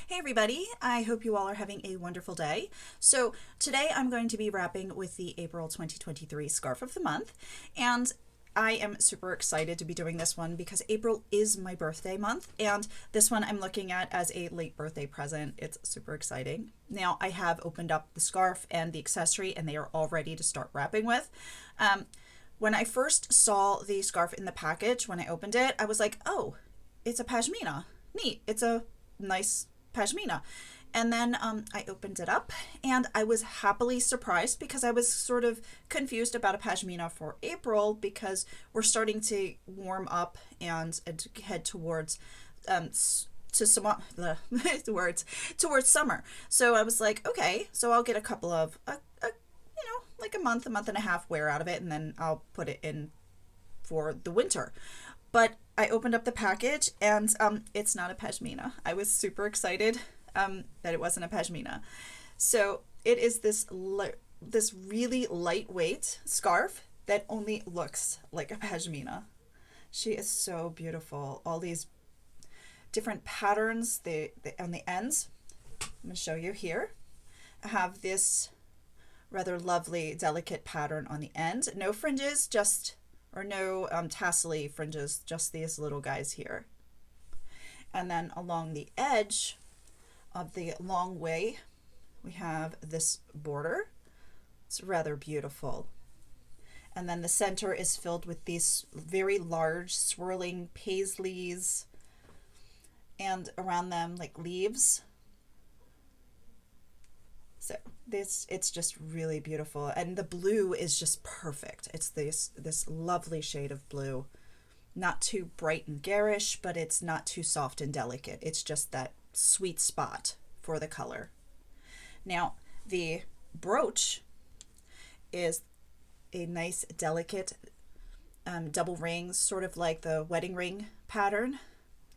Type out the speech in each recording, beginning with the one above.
Hey everybody, I hope you all are having a wonderful day. So today I'm going to be wrapping with the April 2023 Scarf of the Month, and I am super excited to be doing this one because April is my birthday month, and this one I'm looking at as a late birthday present. It's super exciting. Now I have opened up the scarf and the accessory and they are all ready to start wrapping with. When I first saw the scarf in the package, when I opened it, I was like, oh, it's a pashmina. Neat. It's a nice pashmina. And then I opened it up and I was happily surprised because I was sort of confused about a pashmina for April because we're starting to warm up and head towards to some the words towards summer. So I was like, okay, so I'll get a couple of like a month and a half wear out of it, and then I'll put it in for the winter. But I opened up the package and it's not a pashmina. I was super excited that it wasn't a pashmina. So it is this really lightweight scarf that only looks like a pashmina. She is so beautiful. All these different patterns on the ends. I'm going to show you here. I have this rather lovely, delicate pattern on the end. No fringes, or no tassel-y fringes, just these little guys here. And then along the edge of the long way, we have this border. It's rather beautiful. And then the center is filled with these very large swirling paisleys, and around them like leaves. So it's just really beautiful, and the blue is just perfect. It's this lovely shade of blue, not too bright and garish, but it's not too soft and delicate. It's just that sweet spot for the color. Now the brooch is a nice delicate double rings, sort of like the wedding ring pattern,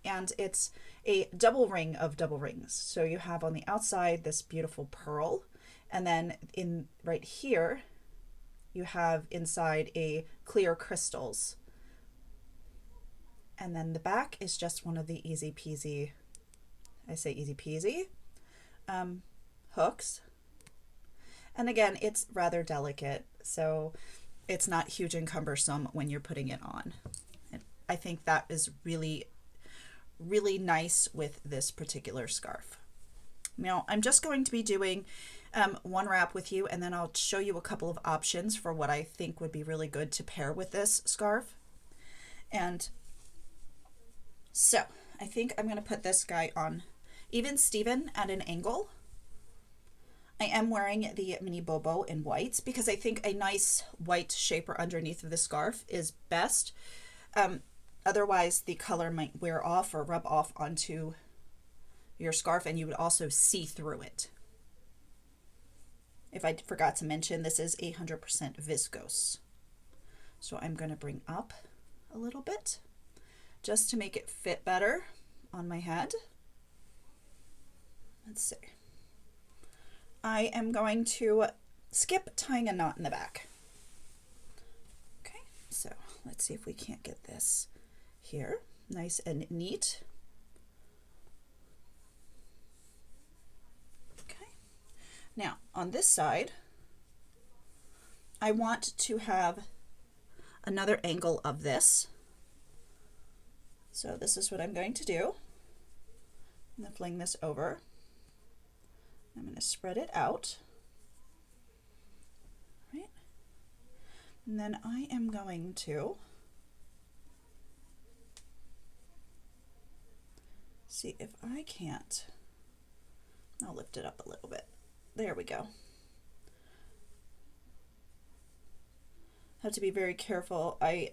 and it's a double ring of double rings. So you have on the outside this beautiful pearl, and then in right here you have inside a clear crystals, and then the back is just one of the easy peasy, I say easy peasy, hooks. And again, it's rather delicate, so it's not huge and cumbersome when you're putting it on. And I think that is really nice with this particular scarf. Now I'm just going to be doing one wrap with you, and then I'll show you a couple of options for what I think would be really good to pair with this scarf. And so I think I'm going to put this guy on even Steven at an angle. I am wearing the mini bobo in white because I think a nice white shaper underneath of the scarf is best. Otherwise, the color might wear off or rub off onto your scarf, and you would also see through it. If I forgot to mention, this is 100% viscose. So I'm going to bring up a little bit just to make it fit better on my head. Let's see. I am going to skip tying a knot in the back. Okay, so let's see if we can't get this here nice and neat. Okay, now on this side I want to have another angle of this, so this is what I'm going to do. I'm going to fling this over. I'm going to spread it out, right? And then I am going to see if I can't. I'll lift it up a little bit. There we go. Have to be very careful. I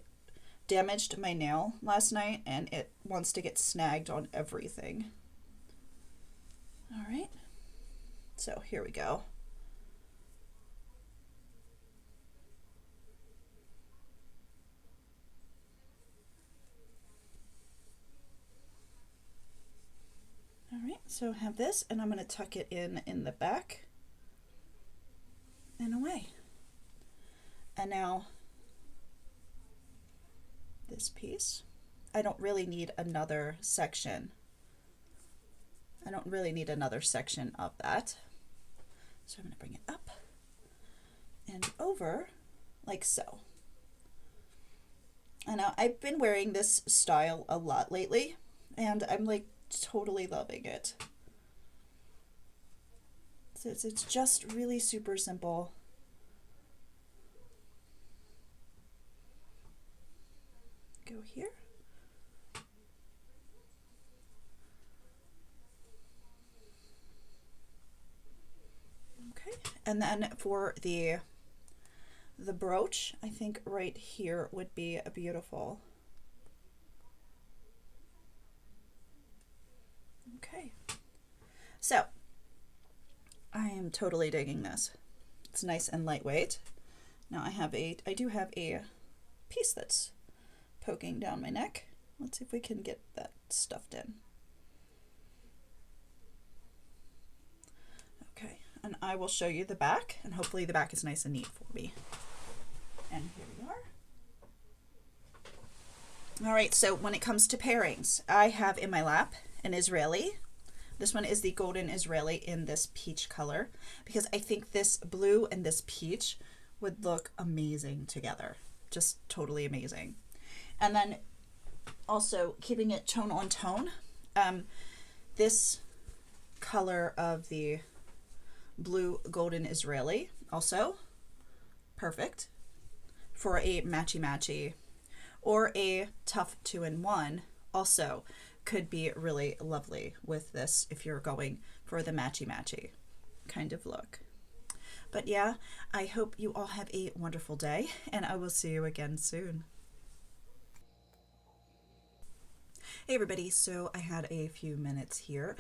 damaged my nail last night and it wants to get snagged on everything. All right. So here we go. All right, so I have this, and I'm going to tuck it in the back and away. And now this piece, I don't really need another section. I don't really need another section of that. So I'm going to bring it up and over like so. And now I've been wearing this style a lot lately, and I'm like totally loving it. So it's just really super simple. Go here. Okay, and then for the brooch, I think right here would be a beautiful. Okay, so I am totally digging this. It's nice and lightweight. Now I do have a piece that's poking down my neck. Let's see if we can get that stuffed in. Okay, and I will show you the back, and hopefully the back is nice and neat for me. And here we are. All right, so when it comes to pairings, I have in my lap an Israeli. This one is the golden Israeli in this peach color, because I think this blue and this peach would look amazing together. Just totally amazing. And then also keeping it tone on tone, this color of the blue golden Israeli also perfect for a matchy or a tough 2-in-1 also could be really lovely with this if you're going for the matchy kind of look. But yeah, I hope you all have a wonderful day, and I will see you again soon. Hey everybody, so I had a few minutes here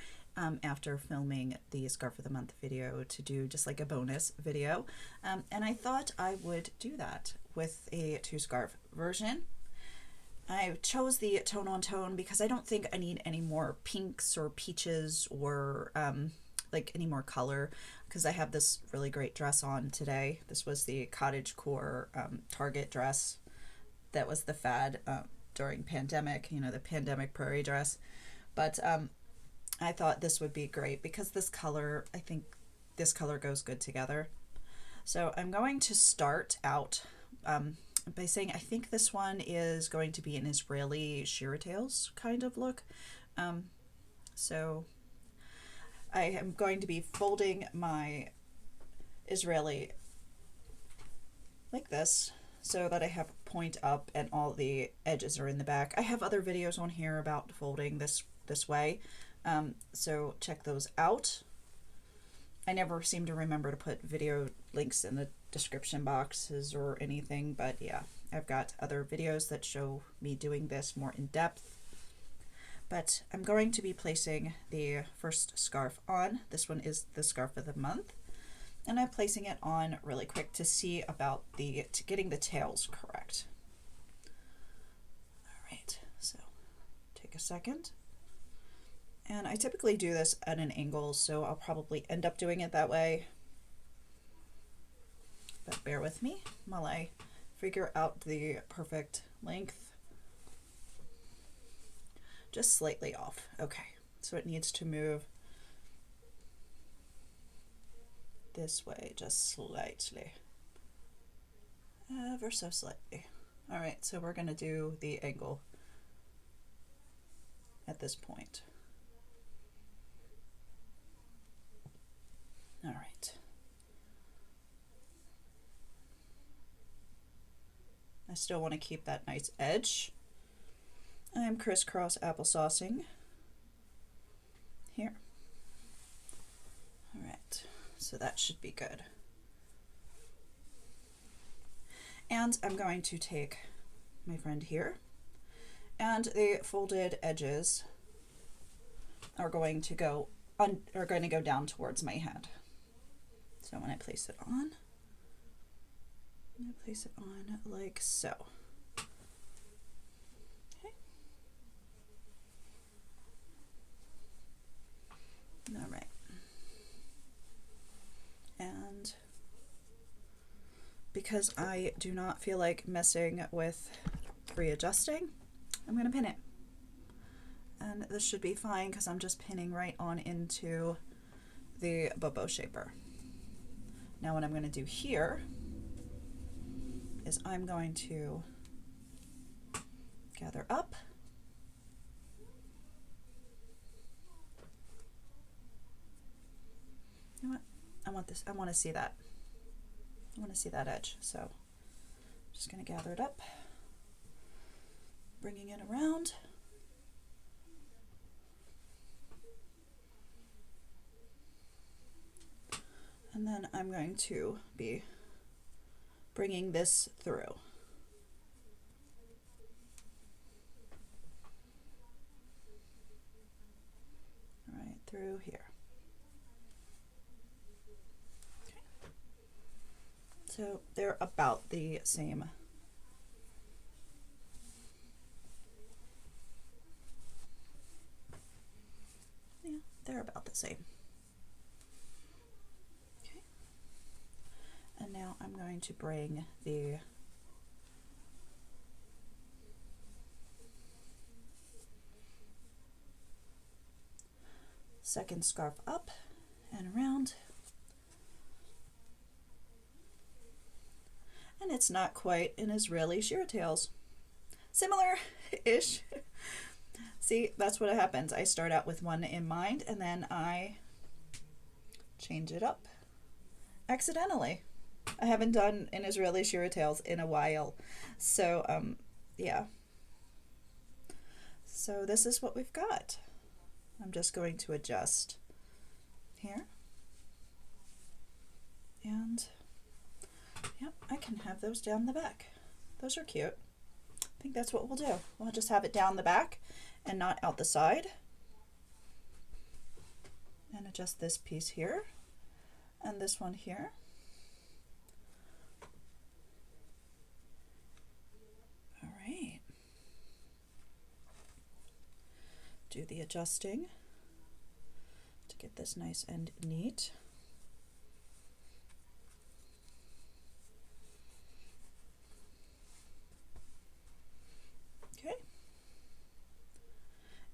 after filming the Scarf of the Month video to do just like a bonus video, and I thought I would do that with a 2-scarf version. I chose the tone on tone because I don't think I need any more pinks or peaches or like any more color, because I have this really great dress on today. This was the cottagecore Target dress that was the fad during pandemic, you know, the pandemic prairie dress. But I thought this would be great because this color, I think this color goes good together. So I'm going to start out by saying I think this one is going to be an Israeli sheartails kind of look. So I am going to be folding my Israeli like this, so that I have point up and all the edges are in the back. I have other videos on here about folding this way, so check those out. I never seem to remember to put video links in the description boxes or anything, but yeah, I've got other videos that show me doing this more in depth. But I'm going to be placing the first scarf on. This one is the Scarf of the Month, and I'm placing it on really quick to see about getting the tails correct. All right, so take a second. And I typically do this at an angle, so I'll probably end up doing it that way. But bear with me while I figure out the perfect length. Just slightly off. Okay, so it needs to move this way just slightly. Ever so slightly. All right, so we're going to do the angle at this point. All right. I still want to keep that nice edge. I'm crisscross applesaucing here. All right, so that should be good. And I'm going to take my friend here, and the folded edges are going to go down towards my head. So when I place it on, I'm going to place it on like so. Okay. All right. And because I do not feel like messing with readjusting, I'm going to pin it. And this should be fine because I'm just pinning right on into the bobo shaper. Now what I'm going to do here is I'm going to gather up. You know what? I want this. I want to see that. I want to see that edge. So I'm just going to gather it up, bringing it around. And then I'm going to be bringing this through. Right through here. Okay. So they're about the same. Yeah, they're about the same. Okay. And now I'm going to bring the second scarf up and around. And it's not quite an Israeli sheer tails. Similar-ish. See, that's what happens. I start out with one in mind and then I change it up accidentally. I haven't done an Israeli sheer tails in a while. So, yeah. So this is what we've got. I'm just going to adjust here. And yep, I can have those down the back. Those are cute. I think that's what we'll do. We'll just have it down the back and not out the side. And adjust this piece here and this one here. All right. Do the adjusting to get this nice and neat. Okay.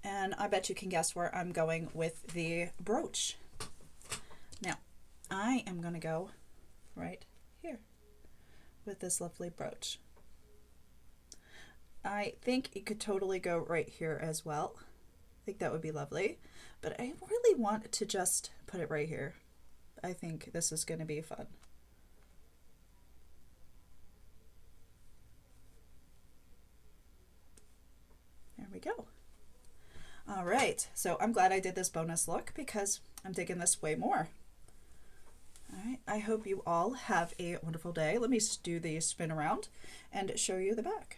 And I bet you can guess where I'm going with the brooch. Now, I am going to go right here with this lovely brooch. I think it could totally go right here as well. I think that would be lovely, but I really want to just put it right here. I think this is going to be fun. There we go. All right, so I'm glad I did this bonus look because I'm digging this way more. All right, I hope you all have a wonderful day. Let me do the spin around and show you the back.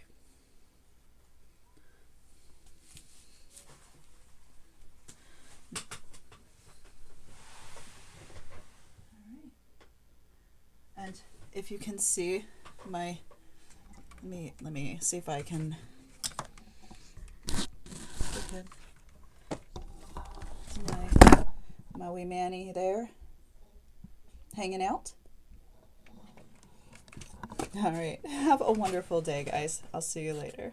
And if you can see my, let me see if I can, my wee Manny there hanging out. All right, have a wonderful day, guys. I'll see you later.